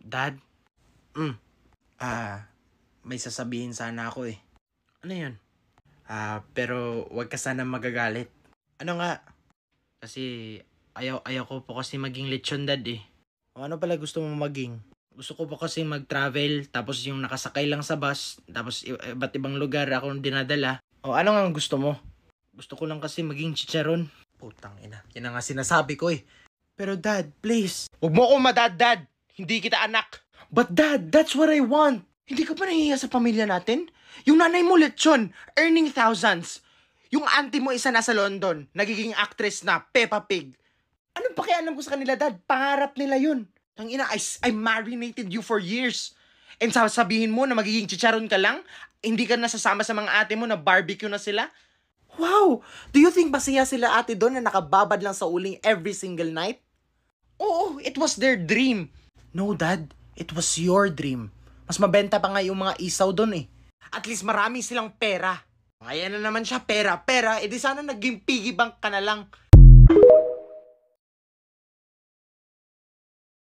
Dad? May sasabihin sana ako eh. Ano yun? Pero wag ka sana magagalit. Ano nga? Kasi ayaw ko po kasi maging lechon, Dad eh. O ano pala gusto mo maging? Gusto ko po kasi mag-travel, tapos yung nakasakay lang sa bus, tapos iba't ibang lugar ako dinadala. O ano nga ang gusto mo? Gusto ko lang kasi maging chicharon. Putang ina, yan ang nga sinasabi ko eh. Pero Dad, please. Huwag mo akong madad-dad. Hindi kita anak. But Dad, that's what I want. Hindi ka pa nahihiya sa pamilya natin? Yung nanay mo lechon, earning thousands. Yung auntie mo isa nasa London, nagiging actress na, Peppa Pig. Anong pakialam ko sa kanila, Dad? Pangarap nila yun. Tangina, I marinated you for years. And sasabihin mo na magiging chicharon ka lang? Hindi ka nasasama sa mga ate mo na barbecue na sila? Wow! Do you think masaya sila ate doon na nakababad lang sa uling every single night? Oo, it was their dream. No, Dad. It was your dream. Mas mabenta pa nga yung mga isaw doon eh. At least marami silang pera. Kaya na naman siya, pera. Edi sana naging piggy bank ka na lang.